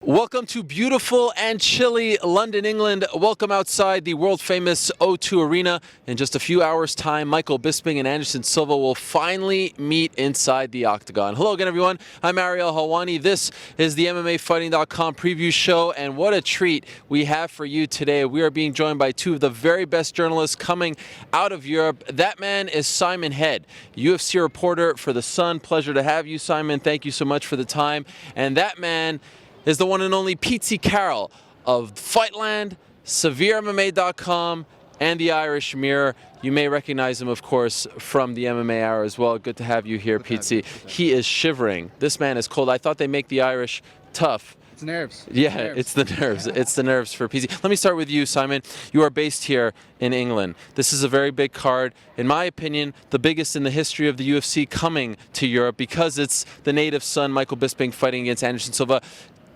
Welcome to beautiful and chilly London, England. Welcome outside the world-famous O2 Arena. In just a few hours' time, Michael Bisping and Anderson Silva will finally meet inside the octagon. Hello again, everyone. I'm Ariel Helwani. This is the MMAfighting.com preview show, and what a treat we have for you today. We are being joined by two of the very best journalists coming out of Europe. That man is Simon Head, UFC reporter for The Sun. Pleasure to have you, Simon. Thank you so much for the time. And that man is the one and only Carroll of Fightland, SevereMMA.com, and the Irish Mirror. You may recognize him, of course, from the MMA Hour as well. Good to have you here, Pete. He is shivering. This man is cold. I thought they make the Irish tough. It's nerves. Yeah, it's the nerves. It's the nerves for PC. Let me start with you, Simon. You are based here in England. This is a very big card. In my opinion, the biggest in the history of the UFC coming to Europe because it's the native son, Michael Bisping, fighting against Anderson Silva.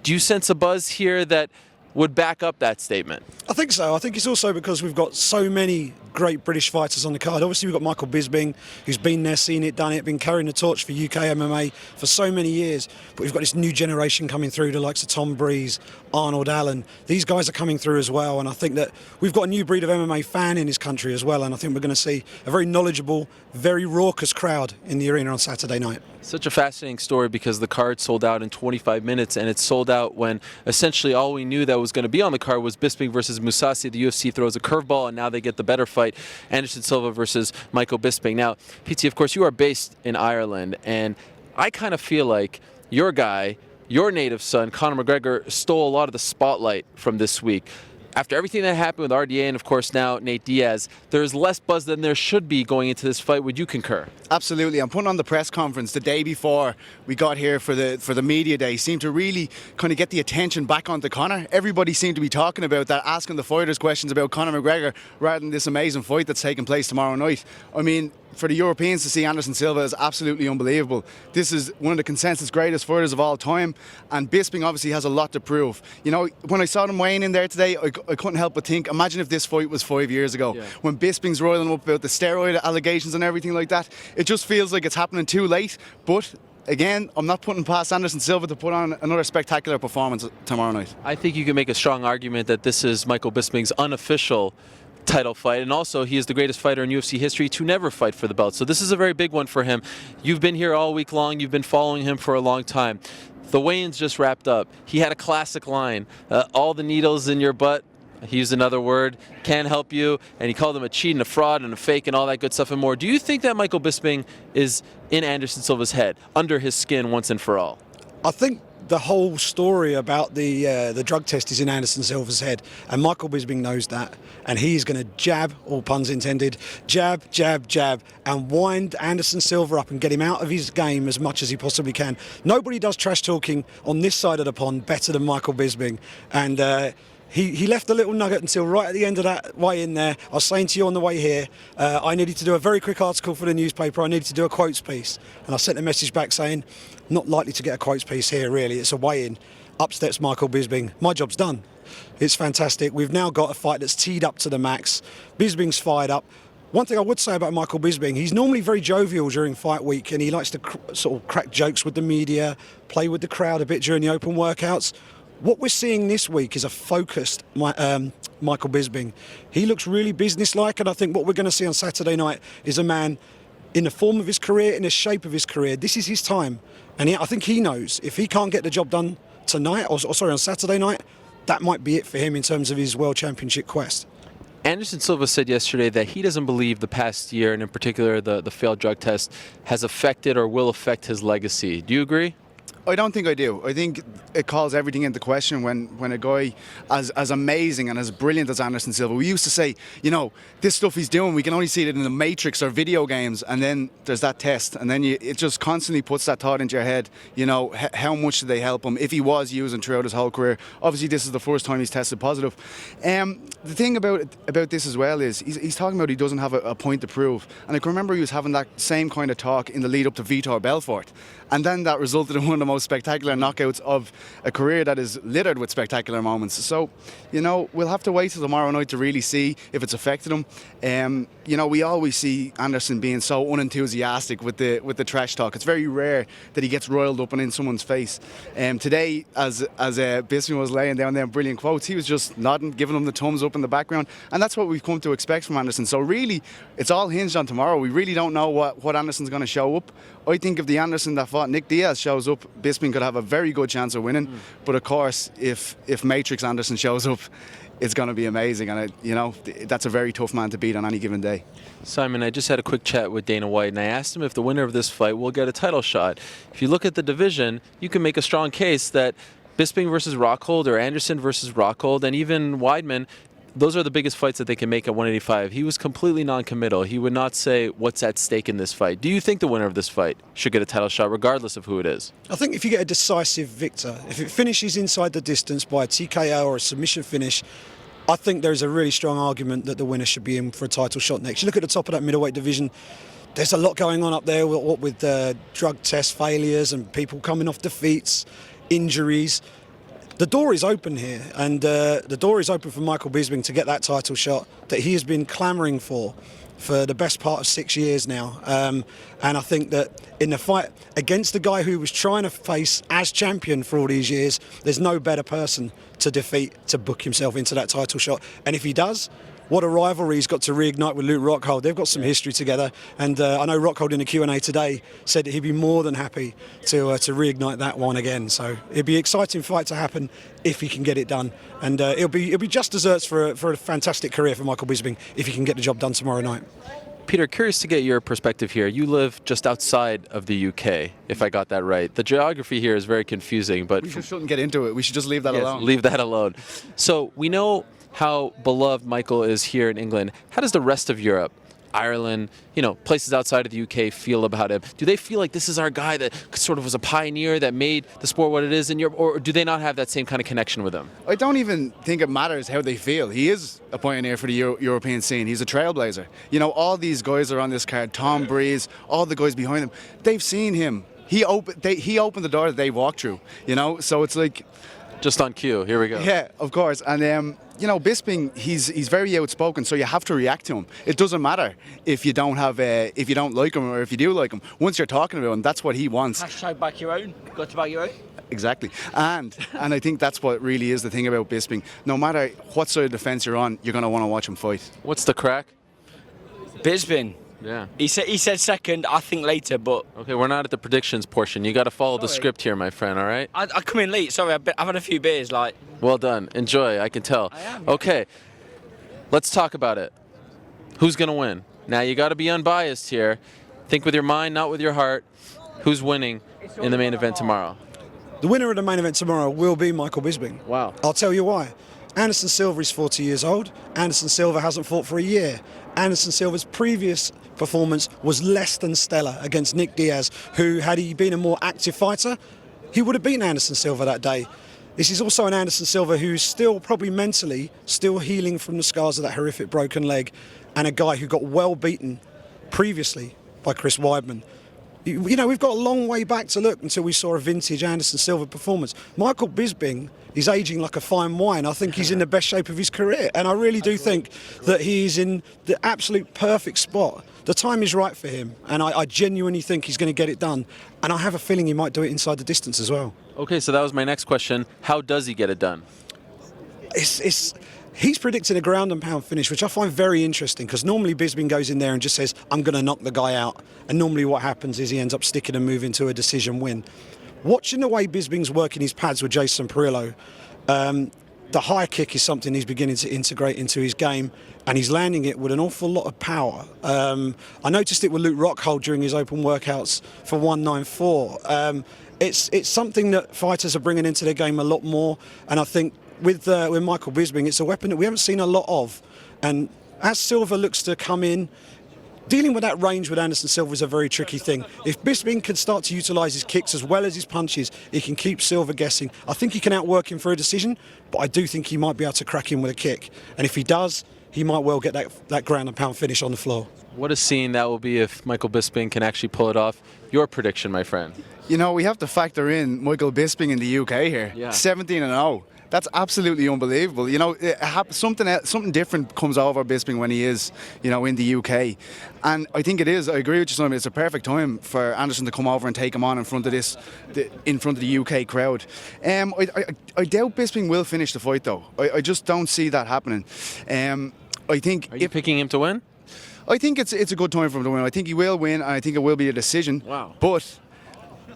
Do you sense a buzz here that would back up that statement? I think so. I think it's also because we've got so many great British fighters on the card. Obviously, we've got Michael Bisping, who's been there, seen it, done it, been carrying the torch for UK MMA for so many years. But we've got this new generation coming through, the likes of Tom Breeze, Arnold Allen. These guys are coming through as well, and I think that we've got a new breed of MMA fan in this country as well, and I think we're going to see a very knowledgeable, very raucous crowd in the arena on Saturday night. Such a fascinating story because the card sold out in 25 minutes, and it sold out when essentially all we knew that was going to be on the card was Bisping versus Mousasi. The UFC throws a curveball, and now they get the better fight, Anderson Silva versus Michael Bisping. Now, PT, of course, you are based in Ireland, and I kind of feel like your guy, your native son, Conor McGregor, stole a lot of the spotlight from this week. After everything that happened with RDA and, of course, now Nate Diaz, there's less buzz than there should be going into this fight. Would you concur? Absolutely. I'm putting on the press conference the day before we got here for the media day. Seemed to really kind of get the attention back onto Conor. Everybody seemed to be talking about that, asking the fighters questions about Conor McGregor rather than this amazing fight that's taking place tomorrow night. I mean, for the Europeans to see Anderson Silva is absolutely unbelievable. This is one of the consensus greatest fighters of all time, and Bisping obviously has a lot to prove. You know, when I saw them weighing in there today, I couldn't help but think, imagine if this fight was 5 years ago, when Bisping's roiling up about the steroid allegations and everything like that. It just feels like it's happening too late, but again, I'm not putting past Anderson Silva to put on another spectacular performance tomorrow night. I think you can make a strong argument that this is Michael Bisping's unofficial title fight, and also he is the greatest fighter in UFC history to never fight for the belt. So this is a very big one for him. You've been here all week long. You've been following him for a long time. The weigh-ins just wrapped up. He had a classic line, all the needles in your butt, he used another word, can help you, and he called him a cheat and a fraud and a fake and all that good stuff and more. Do you think that Michael Bisping is in Anderson Silva's head, under his skin once and for all? I think the whole story about the drug test is in Anderson Silva's head, and Michael Bisping knows that, and he's going to jab, all puns intended, jab, jab, jab, and wind Anderson Silva up and get him out of his game as much as he possibly can. Nobody does trash talking on this side of the pond better than Michael Bisping, and He left a little nugget until right at the end of that way in there. I was saying to you on the way here, I needed to do a very quick article for the newspaper. I needed to do a quotes piece. And I sent a message back saying, not likely to get a quotes piece here, really. It's a weigh-in. Up steps Michael Bisping. My job's done. It's fantastic. We've now got a fight that's teed up to the max. Bisping's fired up. One thing I would say about Michael Bisping, he's normally very jovial during fight week, and he likes to sort of crack jokes with the media, play with the crowd a bit during the open workouts. What we're seeing this week is a focused Michael Bisping. He looks really businesslike, and I think what we're going to see on Saturday night is a man in the form of his career, in the shape of his career. This is his time, and I think he knows if he can't get the job done tonight, or sorry, on Saturday night, that might be it for him in terms of his World Championship quest. Anderson Silva said yesterday that he doesn't believe the past year, and in particular the failed drug test, has affected or will affect his legacy. Do you agree? I don't think I do. I think it calls everything into question when a guy as amazing and as brilliant as Anderson Silva, we used to say, you know, this stuff he's doing, we can only see it in the Matrix or video games, and then there's that test, and then it just constantly puts that thought into your head, you know, how much did they help him if he was using throughout his whole career. Obviously, this is the first time he's tested positive. The thing about this as well is he's talking about he doesn't have a point to prove, and I can remember he was having that same kind of talk in the lead up to Vitor Belfort, and then that resulted in one of the most spectacular knockouts of a career that is littered with spectacular moments. So, you know, we'll have to wait till tomorrow night to really see if it's affected him. You know, we always see Anderson being so unenthusiastic with the trash talk. It's very rare that he gets roiled up and in someone's face. Today, as Bisping was laying down there brilliant quotes, he was just nodding, giving him the thumbs up in the background, and that's what we've come to expect from Anderson. So really, it's all hinged on tomorrow. We really don't know what Anderson's going to show up. I think if the Anderson that fought Nick Diaz shows up, Bisping could have a very good chance of winning. But of course, if Matrix Anderson shows up, it's going to be amazing, and you know, that's a very tough man to beat on any given day. Simon, I just had a quick chat with Dana White, and I asked him if the winner of this fight will get a title shot. If you look at the division, you can make a strong case that Bisping versus Rockhold, or Anderson versus Rockhold, and even Weidman, those are the biggest fights that they can make at 185. He was completely non-committal. He would not say what's at stake in this fight. Do you think the winner of this fight should get a title shot, regardless of who it is? I think if you get a decisive victor, if it finishes inside the distance by a TKO or a submission finish, I think there's a really strong argument that the winner should be in for a title shot next. You look at the top of that middleweight division, there's a lot going on up there with drug test failures and people coming off defeats, injuries. The door is open here, and the door is open for Michael Bisping to get that title shot that he has been clamouring for the best part of 6 years now. And I think that in the fight against the guy who was trying to face as champion for all these years, there's no better person to defeat to book himself into that title shot. And if he does, what a rivalry he's got to reignite with Luke Rockhold. They've got some history together, and I know Rockhold in the Q&A today said that he'd be more than happy to reignite that one again. So it'd be an exciting fight to happen if he can get it done, and it'll be just desserts for a fantastic career for Michael Bisping if he can get the job done tomorrow night. Peter, curious to get your perspective here. You live just outside of the UK, if I got that right. The geography here is very confusing, but We just shouldn't get into it. We should just leave that alone. Leave that alone. So we know how beloved Michael is here in England. How does the rest of Europe, Ireland, you know, places outside of the UK feel about him? Do they feel like this is our guy that sort of was a pioneer that made the sport what it is in Europe, or do they not have that same kind of connection with him? I don't even think it matters how they feel. He is a pioneer for the European scene. He's a trailblazer. You know, all these guys are on this card, Tom Breeze, all the guys behind him, they've seen him. He opened the door that they walked through, you know, so it's like... Just on cue, here we go. Yeah, of course. And you know, Bisping, he's very outspoken, so you have to react to him. It doesn't matter if you don't like him or if you do like him. Once you're talking about him, that's what he wants. Hashtag back your own. Got to back your own. Exactly. And I think that's what really is the thing about Bisping. No matter what side of the fence you're on, you're going to want to watch him fight. What's the crack? Bisping. Yeah. He said second, I think later, but... Okay, we're not at the predictions portion. You got to follow the script here, my friend, all right? I come in late, sorry, I've had a few beers, like... Well done. Enjoy, I can tell. I am. Okay, let's talk about it. Who's going to win? Now, you got to be unbiased here. Think with your mind, not with your heart. Who's winning in the main event tomorrow? The winner of the main event tomorrow will be Michael Bisping. Wow. I'll tell you why. Anderson Silva is 40 years old. Anderson Silva hasn't fought for a year. Anderson Silva's previous performance was less than stellar against Nick Diaz, who, had he been a more active fighter, he would have beaten Anderson Silva that day. This is also an Anderson Silva who's still probably mentally still healing from the scars of that horrific broken leg, and a guy who got well beaten previously by Chris Weidman. You know, we've got a long way back to look until we saw a vintage Anderson Silva performance. Michael Bisping is aging like a fine wine. I think he's in the best shape of his career, and I really do think that he's in the absolute perfect spot. The time is right for him, and I genuinely think he's going to get it done, and I have a feeling he might do it inside the distance as well. Okay, so that was my next question. How does he get it done? He's predicting a ground and pound finish, which I find very interesting, because normally Bisping goes in there and just says, I'm going to knock the guy out. And normally what happens is he ends up sticking and moving to a decision win. Watching the way Bisping's working his pads with Jason Perillo, the high kick is something he's beginning to integrate into his game, and he's landing it with an awful lot of power. I noticed it with Luke Rockhold during his open workouts for 194. It's something that fighters are bringing into their game a lot more, and I think with Michael Bisping, it's a weapon that we haven't seen a lot of. And as Silva looks to come in, dealing with that range with Anderson Silva is a very tricky thing. If Bisping can start to utilise his kicks as well as his punches, he can keep Silva guessing. I think he can outwork him for a decision, but I do think he might be able to crack him with a kick. And if he does, he might well get that ground and pound finish on the floor. What a scene that will be if Michael Bisping can actually pull it off. Your prediction, my friend. You know, we have to factor in Michael Bisping in the UK here. Yeah. 17-0. That's absolutely unbelievable. You know, something different comes over Bisping when he is, you know, in the UK. And I think it is. I agree with you, Simon. It's a perfect time for Anderson to come over and take him on in front of the UK crowd. I doubt Bisping will finish the fight, though. I just don't see that happening. I think. Are you picking him to win? I think it's a good time for him to win. I think he will win, and I think it will be a decision. Wow. But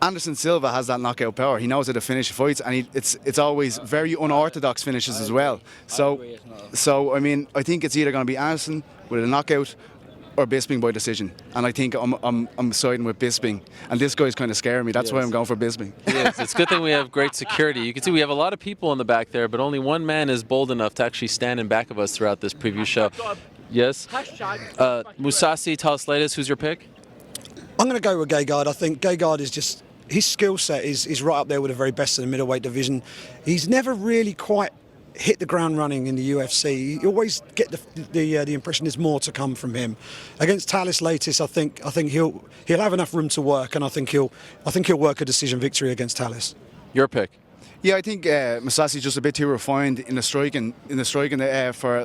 Anderson Silva has that knockout power. He knows how to finish fights, and it's always very unorthodox finishes as well. So I mean, I think it's either going to be Anderson with a knockout or Bisping by decision. And I think I'm siding with Bisping. And this guy's kind of scaring me. That's why I'm going for Bisping. Yes, it's a good thing we have great security. You can see we have a lot of people in the back there, but only one man is bold enough to actually stand in back of us throughout this preview show. Yes. Mousasi, Thales, Leites, who's your pick? I'm going to go with Gegard. I think Gegard is just, his skill set is right up there with the very best in the middleweight division. He's never really quite hit the ground running in the UFC. You always get the impression there's more to come from him. Against Thales Leites, I think he'll have enough room to work, and I think he'll work a decision victory against Thales. Your pick? Yeah, I think Mousasi's just a bit too refined in the striking for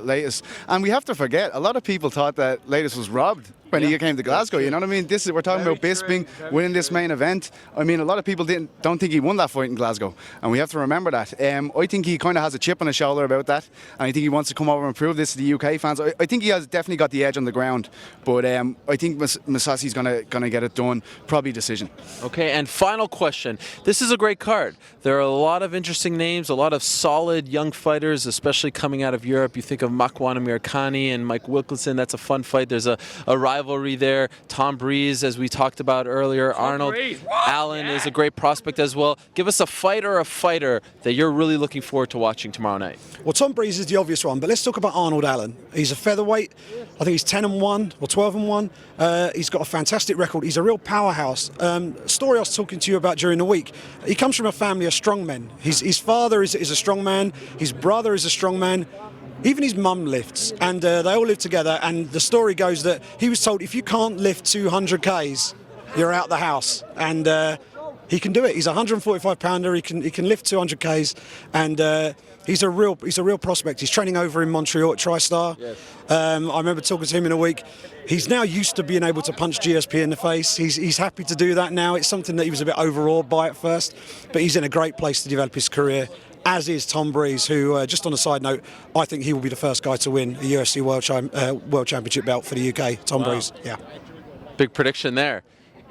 Leites. And we have to forget, a lot of people thought that Leites was robbed when he came to Glasgow. You know what I mean? We're talking about Bisping winning this main event. I mean, a lot of people don't think he won that fight in Glasgow, and we have to remember that. I think he kind of has a chip on his shoulder about that, and I think he wants to come over and prove this to the UK fans. I think he has definitely got the edge on the ground, but I think Mousasi's gonna get it done, probably decision. Okay, and final question. This is a great card. There are a lot of interesting names, a lot of solid young fighters, especially coming out of Europe. You think of Makwan Amirkhani and Mike Wilkinson. That's a fun fight. There's a rivalry there. Tom Breeze, as we talked about earlier. Arnold Allen is a great prospect as well. Give us a fight or a fighter that you're really looking forward to watching tomorrow night. Well, Tom Breeze is the obvious one, but let's talk about Arnold Allen. He's a featherweight. I think he's 10-1 or 12-1. He's got a fantastic record. He's a real powerhouse. Story I was talking to you about during the week. He comes from a family of strongmen. His father is a strongman. His brother is a strongman. Even his mum lifts, and they all live together. And the story goes that he was told, if you can't lift 200 Ks, you're out the house. And he can do it. He's a 145 pounder. He can lift 200 Ks, and he's a real prospect. He's training over in Montreal at TriStar. Yes. I remember talking to him in a week. He's now used to being able to punch GSP in the face. He's happy to do that now. It's something that he was a bit overawed by at first, but he's in a great place to develop his career, as is Tom Breeze, who, just on a side note, I think he will be the first guy to win a UFC World Championship belt for the UK. Tom Breeze, yeah. Big prediction there.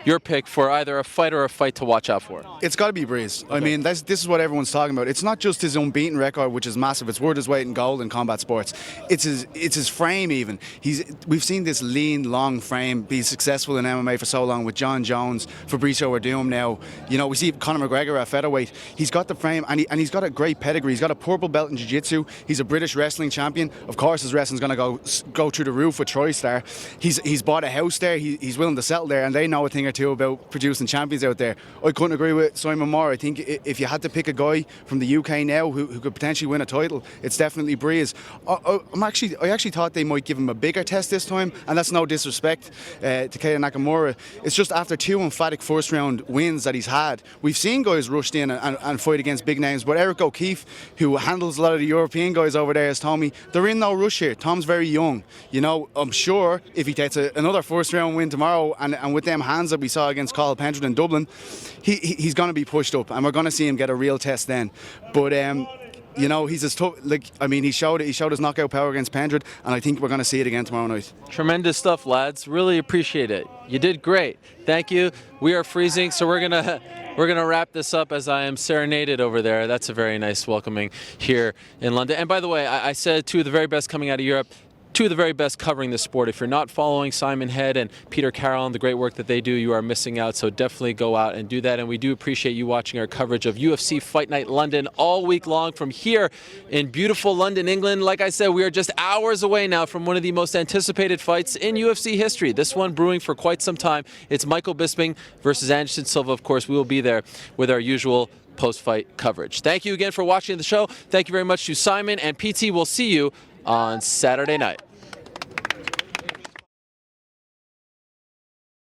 Your pick for either a fight or a fight to watch out for? It's got to be Breeze. Okay. I mean, this is what everyone's talking about. It's not just his unbeaten record, which is massive. It's worth his weight in gold in combat sports. It's his frame even. We've seen this lean, long frame be successful in MMA for so long with John Jones, Fabricio Werdum now. You know, we see Conor McGregor at featherweight. He's got the frame, and he's got a great pedigree. He's got a purple belt in jiu-jitsu. He's a British wrestling champion. Of course, his wrestling's going to go through the roof with TriStar. He's bought a house there. He's willing to settle there, and they know a thing or two about producing champions out there. I couldn't agree with Simon more. I think if you had to pick a guy from the UK now who could potentially win a title, it's definitely Breeze. I actually thought they might give him a bigger test this time, and that's no disrespect to Keita Nakamura. It's just after two emphatic first round wins that he's had, we've seen guys rushed in and fight against big names, but Eric O'Keefe, who handles a lot of the European guys over there, has told me they're in no rush here. Tom's very young. You know, I'm sure if he takes another first round win tomorrow and with them hands that we saw against Carl Pendred in Dublin, he's going to be pushed up, and we're going to see him get a real test then. But you know, he's as tough. Like, I mean, he showed his knockout power against Pendred, and I think we're going to see it again tomorrow night. Tremendous stuff, lads. Really appreciate it. You did great. Thank you. We are freezing, so we're gonna wrap this up as I am serenaded over there. That's a very nice welcoming here in London. And by the way, I said two of the very best coming out of Europe. Two of the very best covering the sport. If you're not following Simon Head and Peter Carroll and the great work that they do, you are missing out. So definitely go out and do that. And we do appreciate you watching our coverage of UFC Fight Night London all week long from here in beautiful London, England. Like I said, we are just hours away now from one of the most anticipated fights in UFC history. This one brewing for quite some time. It's Michael Bisping versus Anderson Silva. Of course, we will be there with our usual post-fight coverage. Thank you again for watching the show. Thank you very much to Simon and PT. We'll see you on Saturday night.